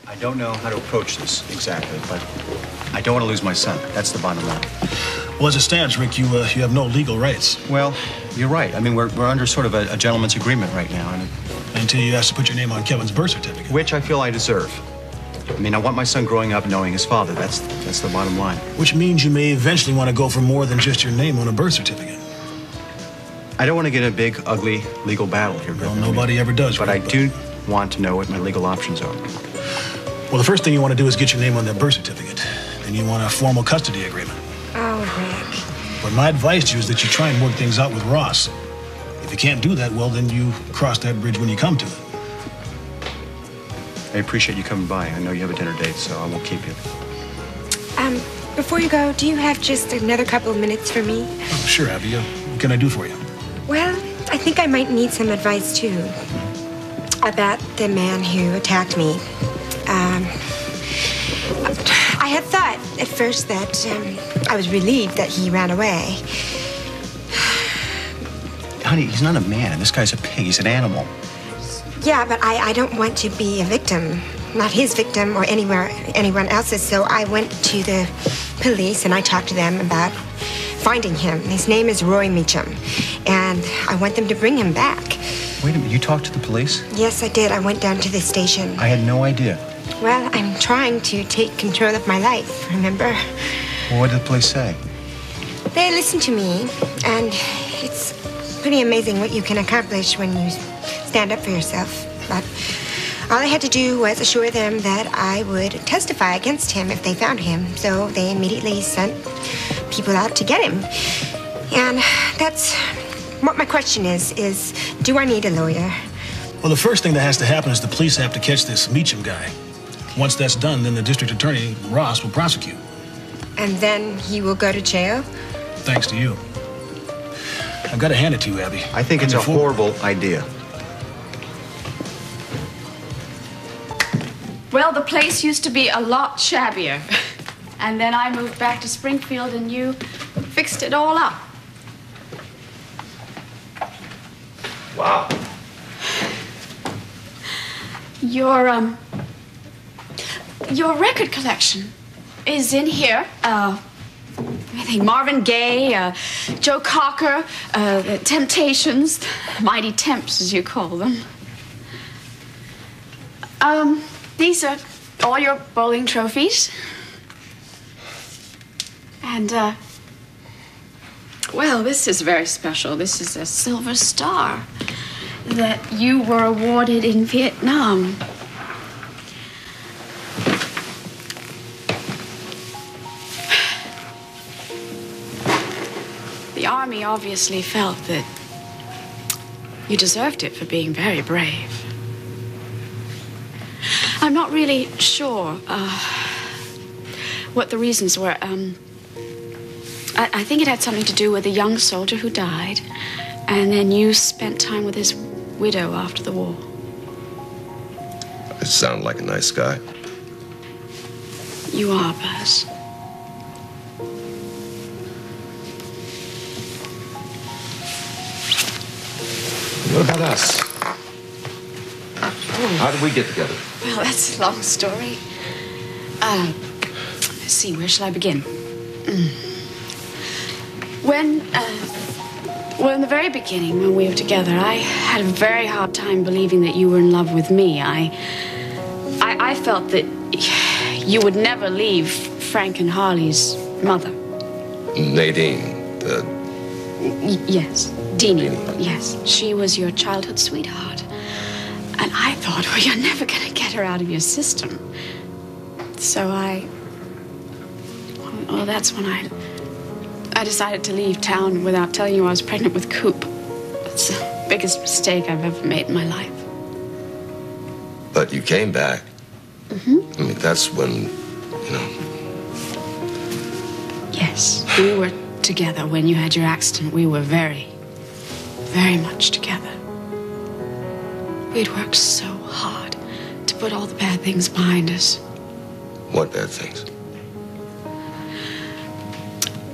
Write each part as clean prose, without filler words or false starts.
I don't know how to approach this exactly, but I don't want to lose my son. That's the bottom line. Well, as it stands, Rick, you have no legal rights. Well, you're right. I mean, we're under sort of a gentleman's agreement right now. And until you ask to put your name on Kevin's birth certificate. Which I feel I deserve. I mean, I want my son growing up knowing his father. That's the bottom line. Which means you may eventually want to go for more than just your name on a birth certificate. I don't want to get in a big, ugly legal battle here, Griffin. Well, nobody ever does. But I do want to know what my legal options are. Well, the first thing you want to do is get your name on their birth certificate. Then you want a formal custody agreement. Oh, Rick. But my advice to you is that you try and work things out with Ross. If you can't do that, well, then you cross that bridge when you come to it. I appreciate you coming by. I know you have a dinner date, so I won't keep you. Before you go, do you have just another couple of minutes for me? Oh, sure, Abby. What can I do for you? Well, I think I might need some advice, too, about the man who attacked me. I had thought at first that I was relieved that he ran away. Honey, he's not a man. This guy's a pig. He's an animal. Yeah, but I don't want to be a victim. Not his victim or anyone else's. So I went to the police and I talked to them about finding him. His name is Roy Meacham. And I want them to bring him back. Wait a minute. You talked to the police? Yes, I did. I went down to the station. I had no idea. Well, I'm trying to take control of my life, remember? Well, what did the police say? They listened to me, and it's pretty amazing what you can accomplish when you stand up for yourself. But all I had to do was assure them that I would testify against him if they found him. So they immediately sent people out to get him. And that's what my question is do I need a lawyer? Well, the first thing that has to happen is the police have to catch this Meacham guy. Once that's done, then the district attorney, Ross, will prosecute. And then he will go to jail? Thanks to you. I've got to hand it to you, Abby. I think it's a horrible idea. Well, the place used to be a lot shabbier. And then I moved back to Springfield and you fixed it all up. Wow. Your record collection is in here. I think Marvin Gaye, Joe Cocker, the Temptations, Mighty Temps, as you call them. These are all your bowling trophies. And, well, this is very special. This is a Silver Star that you were awarded in Vietnam. The Army obviously felt that you deserved it for being very brave. I'm not really sure what the reasons were. I think it had something to do with a young soldier who died, and then you spent time with his widow after the war. It sounded like a nice guy. You are, Buzz. What about us? How did we get together? Well, that's a long story. Let's see, where shall I begin? Well, in the very beginning, when we were together, I had a very hard time believing that you were in love with me. I felt that you would never leave Frank and Harley's mother. Nadine, Yes, Deanie. Yes, she was your childhood sweetheart. And I thought, well, you're never going to get her out of your system. So well, that's when I decided to leave town without telling you I was pregnant with Coop. It's the biggest mistake I've ever made in my life. But you came back. Mm-hmm. I mean, that's when, Yes, we were together when you had your accident. We were very, very much together. We'd worked so hard to put all the bad things behind us. What bad things?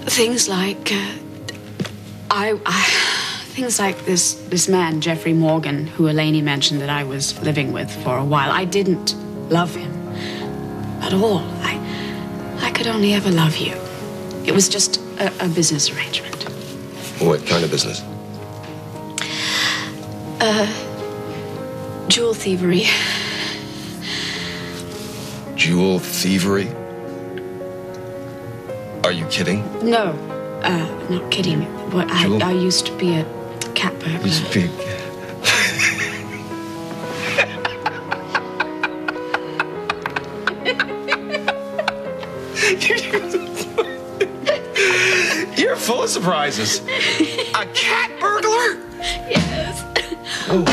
Things like, things like this man, Jeffrey Morgan, who Eleni mentioned that I was living with for a while. I didn't love him. at all. I could only ever love you. It was just a business arrangement. What kind of business? Jewel thievery. Jewel thievery? Are you kidding? No, not kidding. I used to be a cat burglar. You speak. You're full of surprises. A cat burglar? Yes. Oh.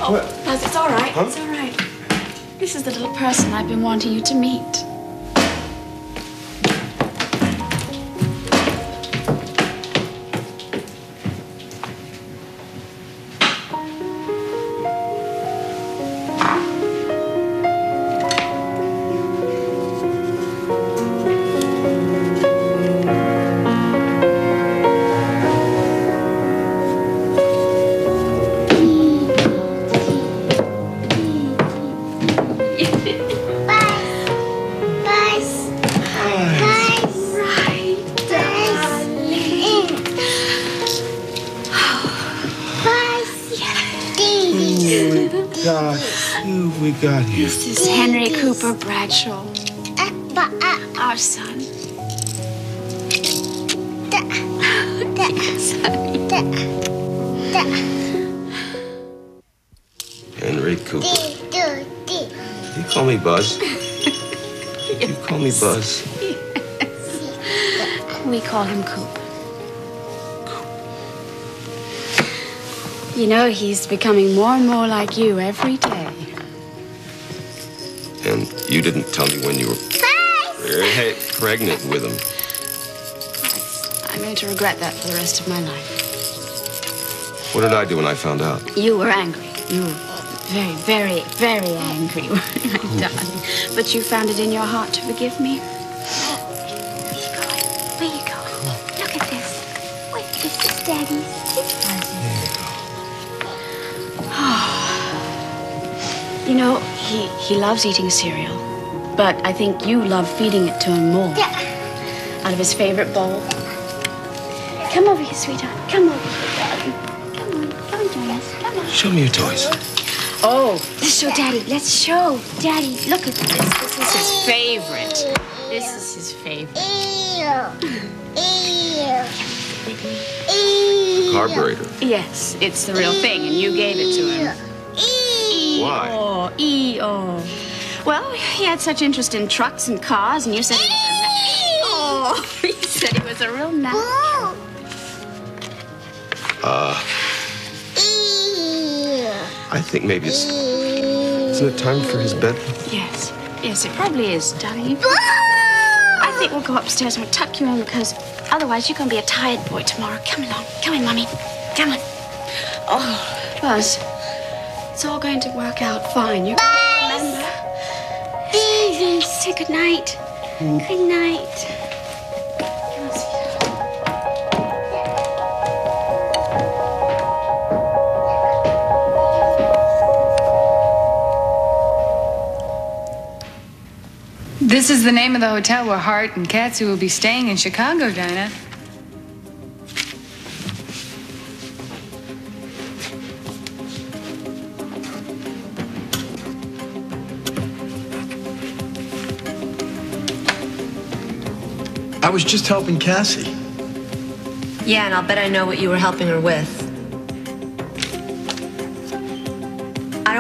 Oh, What? Buzz, it's all right. Huh? It's all right. This is the little person I've been wanting you to meet. Who we got here? This is Henry Cooper Bradshaw, our son. Henry Cooper. You call me Buzz? You call me Buzz? We call him Coop. You know, he's becoming more and more like you every day. And you didn't tell me when you were pregnant with him. I'm going to regret that for the rest of my life. What did I do when I found out? You were angry. You were very, very, very angry, my darling. But you found it in your heart to forgive me. Where you going? Where you going? Look at this. Wait, this is Daddy's. You know, he loves eating cereal, but I think you love feeding it to him more. Out of his favorite bowl. Come over here, sweetheart. Come over here, darling. Come on, come join us. Come on. Show me your toys. Oh, Let's show Daddy. Let's show Daddy. Look at this. this is his favorite. This is his favorite. Carburetor. Yes, it's the real thing, and you gave it to him. Why? E-O. Well, he had such interest in trucks and cars, and you said he was he said he was a real nut. I think maybe isn't it time for his bed? Yes, it probably is, darling. I think we'll go upstairs and we'll tuck you in because otherwise you're going to be a tired boy tomorrow. Come along. Come in, Mommy. Come on. Oh, Buzz, it's all going to work out fine. You're going to remember. Say good night. Good night. Come on, sweetheart. This is the name of the hotel where Hart and Katsu will be staying in Chicago, Dinah. I was just helping Cassie. Yeah, and I'll bet I know what you were helping her with.